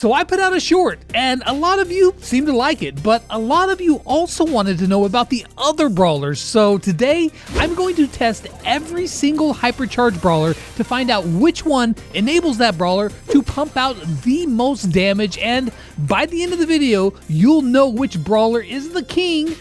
So I put out a short, and a lot of you seem to like it, but a lot of you also wanted to know about the other brawlers. So today, I'm going to test every single Hypercharge brawler to find out which one enables that brawler to pump out the most damage, and by the end of the video, you'll know which brawler is the king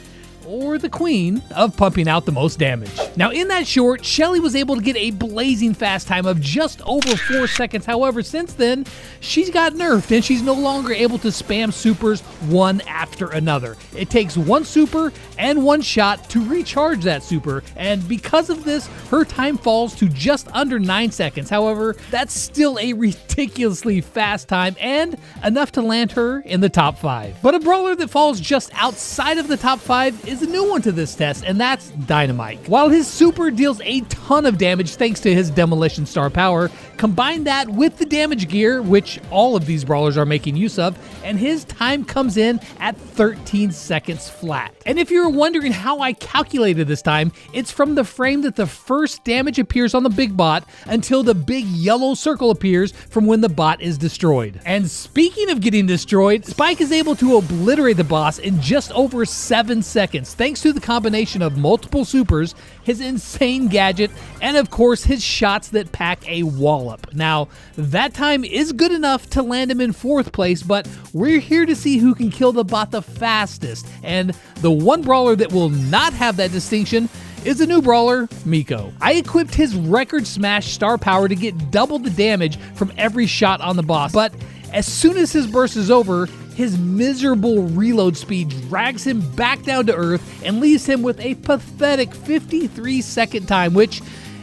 or the queen of pumping out the most damage. Now in that short, Shelly was able to get a blazing fast time of just over 4 seconds. However, since then, she's got nerfed and she's no longer able to spam supers one after another. It takes one super and one shot to recharge that super, and because of this, her time falls to just under 9 seconds. However, that's still a ridiculously fast time and enough to land her in the top 5. But a brawler that falls just outside of the top 5 is a new one to this test, and that's Dynamite. While his super deals a ton of damage thanks to his demolition star power, combine that with the damage gear, which all of these brawlers are making use of, and his time comes in at 13 seconds flat. And if you're wondering how I calculated this time, it's from the frame that the first damage appears on the big bot until the big yellow circle appears from when the bot is destroyed. And speaking of getting destroyed, Spike is able to obliterate the boss in just over 7 seconds, thanks to the combination of multiple supers, his insane gadget, and of course his shots that pack a wallop. Now, that time is good enough to land him in 4th place, but we're here to see who can kill the bot the fastest, and the one brawler that will not have that distinction is a new brawler, Miko. I equipped his record smash star power to get double the damage from every shot on the boss, but as soon as his burst is over, his miserable reload speed drags him back down to earth and leaves him with a pathetic 53-second time, which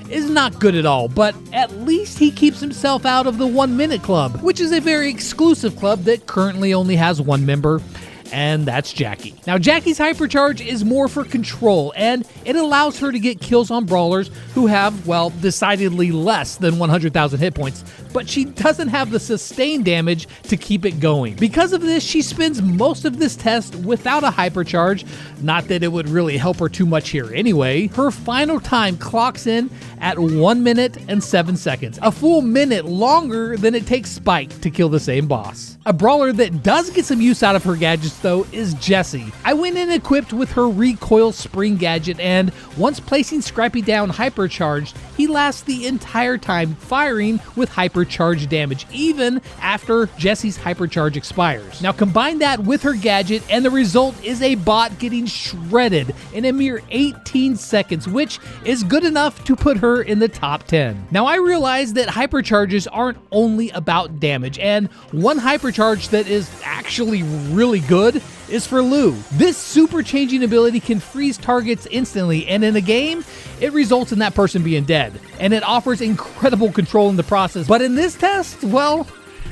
is not good at all, but at least he keeps himself out of the 1 minute club, which is a very exclusive club that currently only has one member, and that's Jackie. Now, Jackie's Hypercharge is more for control, and it allows her to get kills on brawlers who have, well, decidedly less than 100,000 hit points, but she doesn't have the sustained damage to keep it going. Because of this, she spends most of this test without a Hypercharge, not that it would really help her too much here anyway. Her final time clocks in at 1 minute and 7 seconds, a full minute longer than it takes Spike to kill the same boss. A brawler that does get some use out of her gadgets though is Jessie. I went in equipped with her recoil spring gadget, and once placing Scrappy down hypercharged, he lasts the entire time firing with hypercharge damage, even after Jessie's hypercharge expires. Now combine that with her gadget and the result is a bot getting shredded in a mere 18 seconds, which is good enough to put her in the top 10. Now I realize that hypercharges aren't only about damage, and one hypercharge that is actually really good is for Lou. This super changing ability can freeze targets instantly, and in a game, it results in that person being dead, and it offers incredible control in the process. But in this test, well,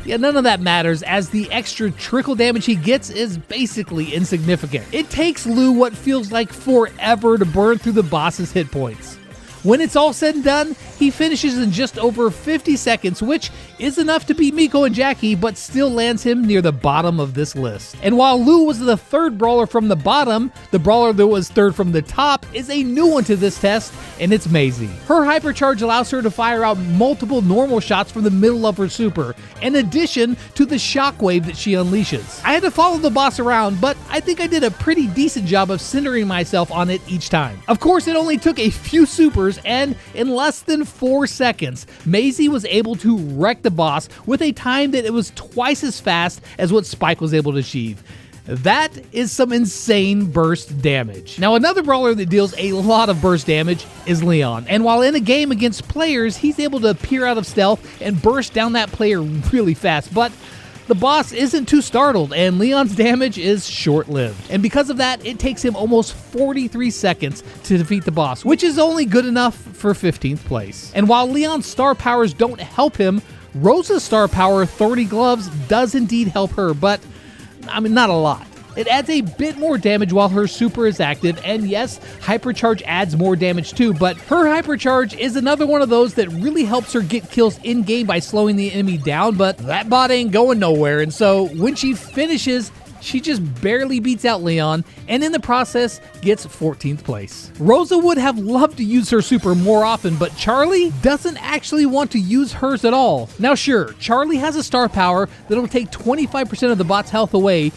yeah, none of that matters, as the extra trickle damage he gets is basically insignificant. It takes Lou what feels like forever to burn through the boss's hit points. When it's all said and done, he finishes in just over 50 seconds, which is enough to beat Miko and Jackie, but still lands him near the bottom of this list. And while Lou was the 3rd brawler from the bottom, the brawler that was 3rd from the top is a new one to this test, and it's Maisie. Her hypercharge allows her to fire out multiple normal shots from the middle of her super, in addition to the shockwave that she unleashes. I had to follow the boss around, but I think I did a pretty decent job of centering myself on it each time. Of course, it only took a few supers, and in less than 4 seconds, Maisie was able to wreck the boss with a time that it was twice as fast as what Spike was able to achieve. That is some insane burst damage. Now, another brawler that deals a lot of burst damage is Leon, and while in a game against players, he's able to appear out of stealth and burst down that player really fast, but the boss isn't too startled, and Leon's damage is short-lived. And because of that, it takes him almost 43 seconds to defeat the boss, which is only good enough for 15th place. And while Leon's star powers don't help him, Rosa's star power, Thorny Gloves, does indeed help her, but I mean, not a lot. It adds a bit more damage while her super is active, and yes, Hypercharge adds more damage too, but her Hypercharge is another one of those that really helps her get kills in-game by slowing the enemy down, but that bot ain't going nowhere, and so when she finishes, she just barely beats out Leon, and in the process gets 14th place. Rosa would have loved to use her super more often, but Charlie doesn't actually want to use hers at all. Now sure, Charlie has a star power that'll take 25% of the bot's health away,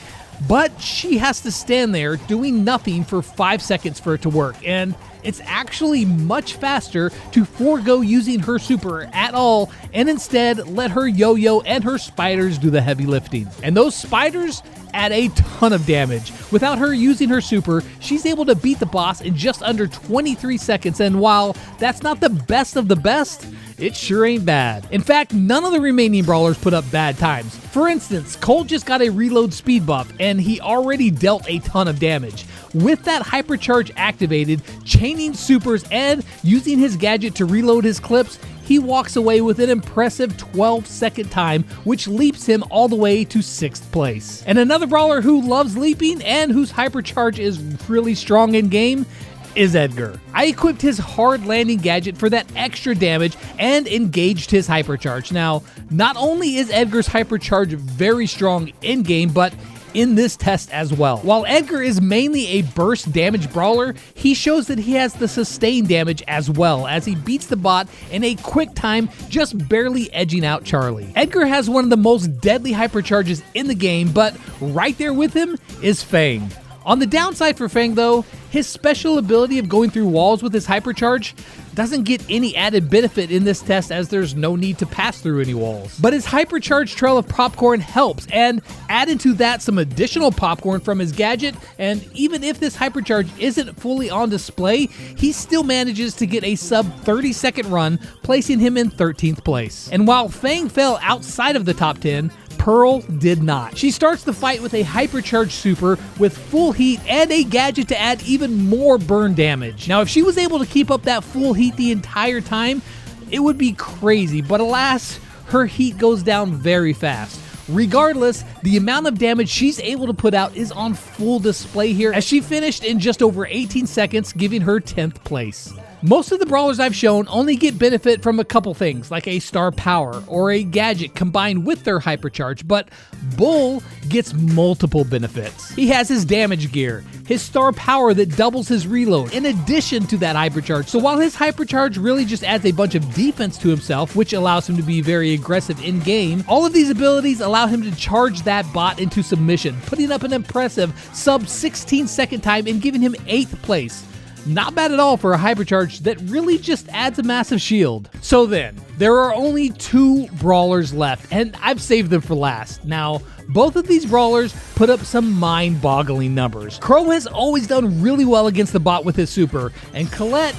but she has to stand there doing nothing for 5 seconds for it to work, and it's actually much faster to forego using her super at all and instead let her yo-yo and her spiders do the heavy lifting. And those spiders add a ton of damage. Without her using her super, she's able to beat the boss in just under 23 seconds, and while that's not the best of the best, it sure ain't bad. In fact, none of the remaining brawlers put up bad times. For instance, Cole just got a reload speed buff, and he already dealt a ton of damage. With that Hypercharge activated, chaining supers, and using his gadget to reload his clips, he walks away with an impressive 12-second time, which leaps him all the way to 6th place. And another brawler who loves leaping and whose Hypercharge is really strong in game is Edgar. I equipped his hard landing gadget for that extra damage and engaged his Hypercharge. Now, not only is Edgar's Hypercharge very strong in game, but in this test as well. While Edgar is mainly a burst damage brawler, he shows that he has the sustain damage as well, as he beats the bot in a quick time, just barely edging out Charlie. Edgar has one of the most deadly Hypercharges in the game, but right there with him is Fang. On the downside for Fang though, his special ability of going through walls with his Hypercharge doesn't get any added benefit in this test, as there's no need to pass through any walls. But his Hypercharge trail of popcorn helps, and add into that some additional popcorn from his gadget, and even if this Hypercharge isn't fully on display, he still manages to get a sub 30-second run, placing him in 13th place. And while Fang fell outside of the top 10, Pearl did not. She starts the fight with a Hypercharge super with full heat and a gadget to add even more burn damage. Now, if she was able to keep up that full heat the entire time, it would be crazy, but alas, her heat goes down very fast. Regardless, the amount of damage she's able to put out is on full display here, as she finished in just over 18 seconds, giving her 10th place. Most of the brawlers I've shown only get benefit from a couple things, like a star power or a gadget combined with their Hypercharge, but Bull gets multiple benefits. He has his damage gear, his star power that doubles his reload, in addition to that Hypercharge. So while his Hypercharge really just adds a bunch of defense to himself, which allows him to be very aggressive in game, all of these abilities allow him to charge that bot into submission, putting up an impressive sub 16-second time and giving him 8th place. Not bad at all for a Hypercharge that really just adds a massive shield. So then, there are only 2 brawlers left, and I've saved them for last. Now, both of these brawlers put up some mind-boggling numbers. Crow has always done really well against the bot with his super, and Colette,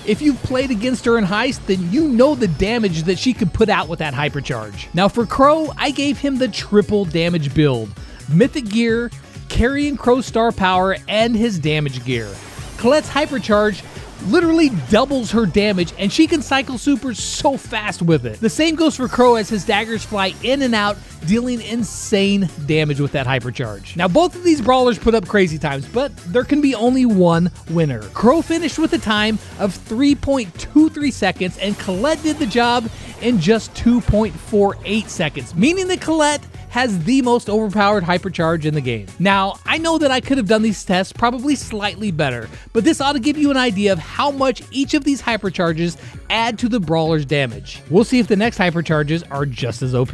if you've played against her in Heist, then you know the damage that she can put out with that Hypercharge. Now for Crow, I gave him the triple damage build. Mythic gear, carrying Crow's star power, and his damage gear. Colette's Hypercharge literally doubles her damage, and she can cycle supers so fast with it. The same goes for Crow, as his daggers fly in and out, dealing insane damage with that Hypercharge. Now both of these brawlers put up crazy times, but there can be only one winner. Crow finished with a time of 3.23 seconds, and Colette did the job in just 2.48 seconds, meaning that Colette has the most overpowered Hypercharge in the game. Now, I know that I could have done these tests probably slightly better, but this ought to give you an idea of how much each of these Hypercharges add to the brawler's damage. We'll see if the next Hypercharges are just as OP.